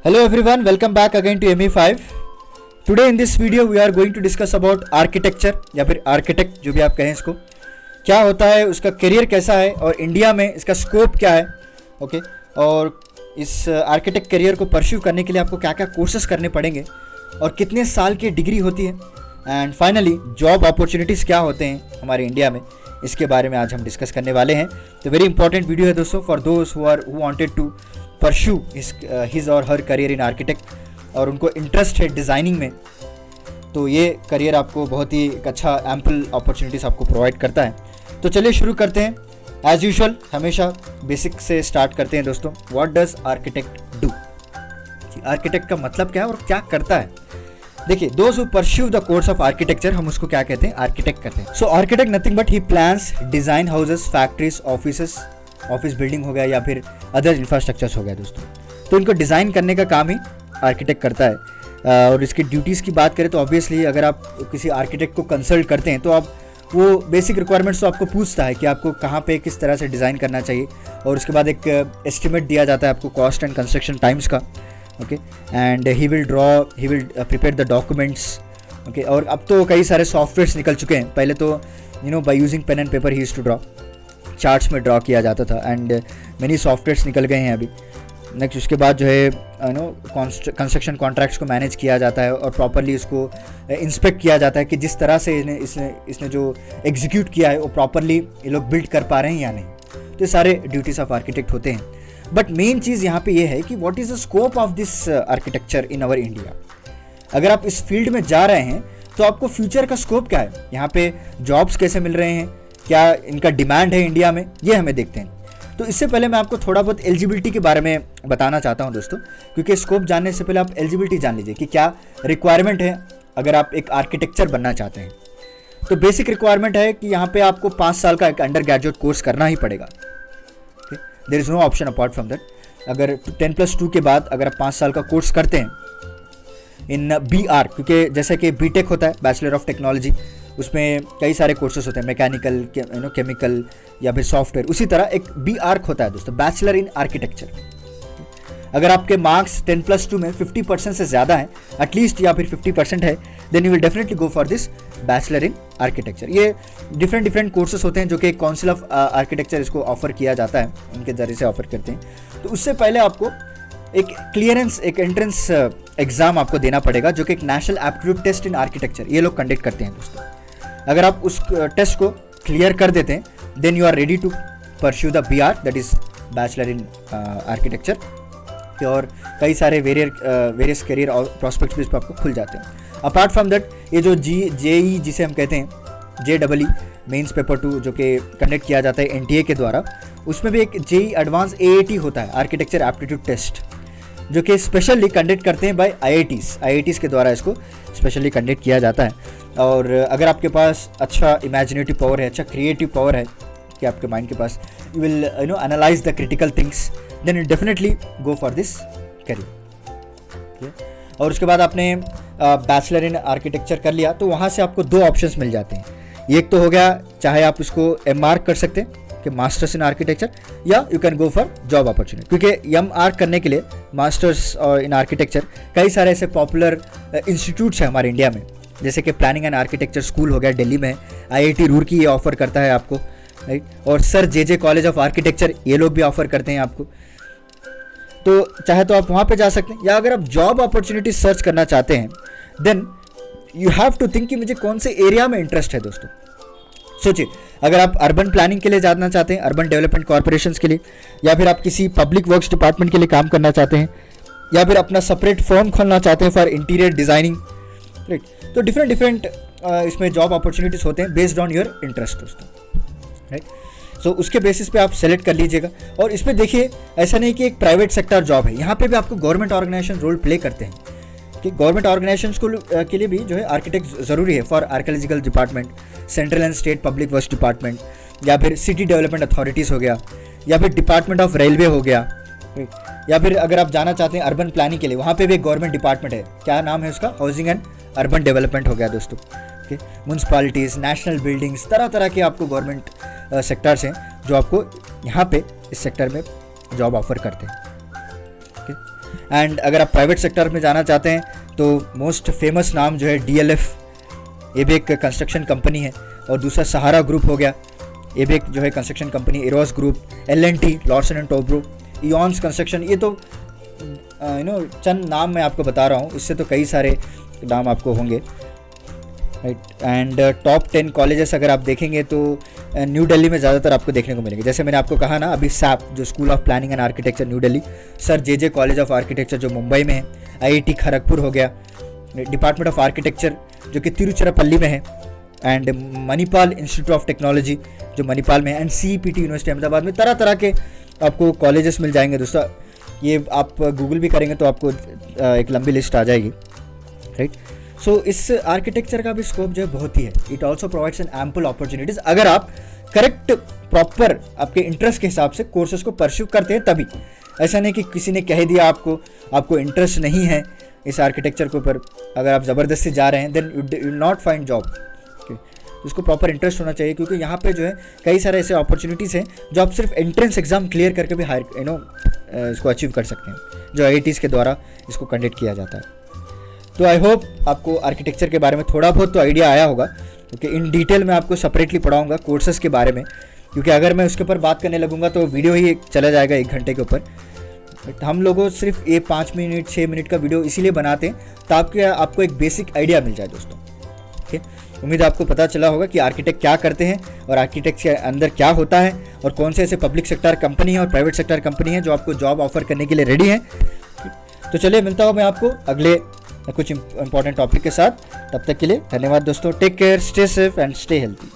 Hello everyone, welcome back again to ME5. Today in this video we are going to discuss about architecture या फिर architect जो भी आप कहें इसको, क्या होता है, उसका करियर कैसा है और इंडिया में इसका स्कोप क्या है। ओके और इस आर्किटेक्ट करियर को परस्यू करने के लिए आपको क्या क्या कोर्सेज करने पड़ेंगे और कितने साल की डिग्री होती है, एंड फाइनली जॉब अपॉर्चुनिटीज़ क्या होते हैं हमारे इंडिया में, इसके बारे में आज हम डिस्कस करने वाले हैं। तो वेरी इंपॉर्टेंट वीडियो है दोस्तों for those who wanted to pursue his और हर करियर इन आर्किटेक्ट और उनको इंटरेस्ट है डिज़ाइनिंग में, तो ये करियर आपको बहुत ही एक अच्छा एम्पल अपॉर्चुनिटीज़ आपको प्रोवाइड करता है। तो चलिए शुरू करते हैं। एज यूजुअल हमेशा बेसिक से स्टार्ट करते हैं दोस्तों। What does architect do, architect का मतलब क्या है और क्या करता है। देखिए, those who pursue the course of architecture, हम उसको क्या कहते हैं, आर्किटेक्ट कहते हैं। So architect nothing but he plans, design houses, factories, office building हो गया या फिर अदर इंफ्रास्ट्रक्चर्स हो गया दोस्तों, तो इनको डिज़ाइन करने का काम ही आर्किटेक्ट करता है। और इसकी ड्यूटीज़ की बात करें तो ऑब्वियसली अगर आप किसी आर्किटेक्ट को कंसल्ट करते हैं तो आप वो बेसिक रिक्वायरमेंट्स तो आपको पूछता है कि आपको कहाँ पे किस तरह से डिज़ाइन करना चाहिए, और उसके बाद एक एस्टिमेट दिया जाता है आपको कॉस्ट एंड कंस्ट्रक्शन टाइम्स का। Okay and he will prepare the documents. Okay और अब तो कई सारे सॉफ्टवेयर्स निकल चुके हैं। पहले तो by using pen and paper ही यूज्ड टू ड्रॉ, चार्ट्स में ड्रॉ किया जाता था, एंड मेनी सॉफ्टवेयर्स निकल गए हैं अभी। नेक्स्ट उसके बाद जो है कंस्ट्रक्शन कॉन्ट्रैक्ट्स को मैनेज किया जाता है और प्रॉपरली उसको इंस्पेक्ट किया जाता है कि जिस तरह से इसने जो एग्जीक्यूट किया है वो प्रॉपरली ये लोग बिल्ड कर पा रहे हैं या नहीं। तो ये सारे ड्यूटीज़ ऑफ आर्किटेक्ट होते हैं। बट मेन चीज़ यहाँ पे ये है कि what is the scope of this architecture in our India. अगर आप इस फील्ड में जा रहे हैं तो आपको फ्यूचर का स्कोप क्या है, यहाँ पे जॉब्स कैसे मिल रहे हैं, क्या इनका डिमांड है इंडिया में, ये हमें देखते हैं। तो इससे पहले मैं आपको थोड़ा बहुत एलिजिबिलिटी के बारे में बताना चाहता हूं दोस्तों, क्योंकि स्कोप जानने से पहले आप एलिजिबिलिटी जान लीजिए कि क्या रिक्वायरमेंट है अगर आप एक आर्किटेक्चर बनना चाहते हैं। तो बेसिक रिक्वायरमेंट है कि यहाँ पे आपको 5 साल का एक अंडर ग्रेजुएट कोर्स करना ही पड़ेगा। There is no option apart from that. अगर 10+2 के बाद अगर आप 5 साल का कोर्स करते हैं इन BR, क्योंकि जैसे कि बीटेक होता है बैचलर ऑफ टेक्नोलॉजी, उसमें कई सारे कोर्सेज होते हैं, मैकेनिकल, केमिकल या फिर सॉफ्टवेयर, उसी तरह एक BArch होता है दोस्तों, बैचलर इन आर्किटेक्चर। अगर आपके मार्क्स 10+2 में 50% से ज़्यादा हैं एटलीस्ट या फिर 50% है, then you will definitely go for this bachelor in architecture. ये डिफरेंट कोर्सेज होते हैं जो कि काउंसिल ऑफ आर्किटेक्चर इसको ऑफर किया जाता है, उनके ज़रिए से ऑफर करते हैं। तो उससे पहले आपको एक क्लियरेंस, एक एंट्रेंस एग्ज़ाम आपको देना पड़ेगा, जो कि एक national aptitude test in architecture ये लोग कंडक्ट करते हैं दोस्तों। अगर आप उस टेस्ट को क्लियर कर देते हैं then you are ready to pursue the BR, that is bachelor in architecture. और कई सारे वेरियस करियर और प्रॉस्पेक्ट्स भी इस पर आपको खुल जाते हैं। अपार्ट फ्रॉम दैट ये जो JEE जिसे हम कहते हैं, JEE मेंस पेपर 2 जो कि कंडक्ट किया जाता है NTA के द्वारा, उसमें भी एक JEE एडवांस AAT होता है, आर्किटेक्चर एप्टीट्यूड टेस्ट, जो कि स्पेशली कंडक्ट करते हैं बाय IITs के द्वारा इसको स्पेशली कंडक्ट किया जाता है। और अगर आपके पास अच्छा इमेजिनेटिव पावर है, अच्छा क्रिएटिव पावर है कि आपके माइंड के पास, you will analyse the critical things, then you definitely go for this career. और उसके बाद आपने बैचलर इन आर्किटेक्चर कर लिया तो वहाँ से आपको 2 ऑप्शंस मिल जाते हैं। एक तो हो गया, चाहे आप इसको MArch कर सकते हैं कि मास्टर्स इन आर्किटेक्चर, या you can go for job opportunity. क्योंकि MArch करने के लिए मास्टर्स इन आर्किटेक्चर कई सारे ऐसे पॉपुलर इंस्टीट्यूट्स हैं हमारे इंडिया में, जैसे कि प्लानिंग एंड आर्किटेक्चर स्कूल हो गया दिल्ली में, IIT रूरकी ये ऑफर करता है आपको, राइट, और sir JJ college of architecture ये लोग भी ऑफर करते हैं आपको। तो चाहे तो आप वहाँ पे जा सकते हैं, या अगर आप जॉब अपॉर्चुनिटी सर्च करना चाहते हैं then you have to think कि मुझे कौन से एरिया में इंटरेस्ट है दोस्तों। सोचिए, अगर आप अर्बन प्लानिंग के लिए जाना चाहते हैं, अर्बन डेवलपमेंट कॉर्पोरेशंस के लिए, या फिर आप किसी पब्लिक वर्क्स डिपार्टमेंट के लिए काम करना चाहते हैं, या फिर अपना सेपरेट फर्म खोलना चाहते हैं फॉर इंटीरियर डिज़ाइनिंग, राइट, तो डिफरेंट इसमें जॉब अपॉर्चुनिटीज़ होते हैं बेस्ड ऑन योर इंटरेस्ट दोस्तों, राइट। सो उसके बेसिस पे आप सेलेक्ट कर लीजिएगा। और इसमें देखिए, ऐसा नहीं कि एक प्राइवेट सेक्टर जॉब है, यहाँ पे भी आपको गवर्नमेंट ऑर्गेनाइजेशन रोल प्ले करते हैं कि गवर्नमेंट ऑर्गेनाइजेशंस को के लिए भी जो है आर्किटेक्ट ज़रूरी है for archaeological department, central and state public works department, या फिर सिटी डेवलपमेंट अथॉरिटीज़ हो गया, या फिर डिपार्टमेंट ऑफ रेलवे हो गया, या फिर अगर आप जाना चाहते हैं अर्बन प्लानिंग के लिए, वहाँ पे भी एक गवर्नमेंट डिपार्टमेंट है, क्या नाम है उसका, हाउसिंग एंड अर्बन डेवलपमेंट हो गया दोस्तों। ओके, म्यूनसिपालिटीज़, नेशनल बिल्डिंग्स, तरह तरह के आपको गवर्नमेंट सेक्टर्स हैं जो आपको यहाँ पे इस सेक्टर में जॉब ऑफर करते हैं। ओके, एंड अगर आप प्राइवेट सेक्टर में जाना चाहते हैं तो मोस्ट फेमस नाम जो है DLF, ये भी एक कंस्ट्रक्शन कंपनी है, और दूसरा सहारा ग्रुप हो गया, ये भी एक जो है construction company, Eros group, L&T, Larsen and Toubro, Eons construction. ये तो चंद नाम मैं आपको बता रहा हूँ, इससे तो कई सारे नाम आपको होंगे, राइट। एंड टॉप 10 कॉलेजेस अगर आप देखेंगे तो न्यू दिल्ली में ज़्यादातर आपको देखने को मिलेंगे। जैसे मैंने आपको कहा ना अभी, SAP जो school of planning and architecture new Delhi, sir JJ college of architecture जो मुंबई में है, IIT खड़गपुर हो गया, डिपार्टमेंट ऑफ आर्किटेक्चर जो कि तिरुचिरापल्ली में है, and Manipal institute of technology जो मणिपाल में है, एंड CEPT यूनिवर्सिटी अहमदाबाद में। तरह तरह के आपको कॉलेजेस मिल जाएंगे दोस्तों, ये आप गूगल भी करेंगे तो आपको एक लंबी लिस्ट आ जाएगी, राइट। सो इस आर्किटेक्चर का भी स्कोप जो है बहुत ही है। It also provides N ample opportunities, अगर आप करेक्ट प्रॉपर आपके इंटरेस्ट के हिसाब से कोर्सेज को परस्यू करते हैं तभी। ऐसा नहीं कि किसी ने कह दिया आपको इंटरेस्ट नहीं है इस आर्किटेक्चर के ऊपर, अगर आप ज़बरदस्ती जा रहे हैं then you will not find job. उसको प्रॉपर इंटरेस्ट होना चाहिए, क्योंकि यहाँ पे जो है कई सारे ऐसे अपॉर्चुनिटीज़ हैं जो आप सिर्फ एंट्रेंस एग्जाम क्लियर करके भी इसको अचीव कर सकते हैं, जो IITs के द्वारा इसको कंडक्ट किया जाता है। तो आई होप आपको आर्किटेक्चर के बारे में थोड़ा बहुत तो आइडिया आया होगा, क्योंकि इन डिटेल में आपको सेपरेटली पढ़ाऊंगा कोर्सेज के बारे में, क्योंकि अगर मैं उसके ऊपर बात करने लगूंगा तो वीडियो ही चला जाएगा 1 घंटे के ऊपर। बट हम लोगों सिर्फ ये 5 मिनट 6 मिनट का वीडियो इसीलिए बनाते हैं ताकि आपको एक बेसिक आइडिया मिल जाए दोस्तों। ओके, उम्मीद आपको पता चला होगा कि आर्किटेक्ट क्या करते हैं और आर्किटेक्ट के अंदर क्या होता है, और कौन से ऐसे पब्लिक सेक्टर कंपनी है और प्राइवेट सेक्टर कंपनी है जो आपको जॉब ऑफर करने के लिए रेडी है। तो चलिए मिलता हूँ मैं आपको अगले कुछ इंपॉर्टेंट टॉपिक के साथ। तब तक के लिए धन्यवाद दोस्तों। Take care, stay safe and stay healthy.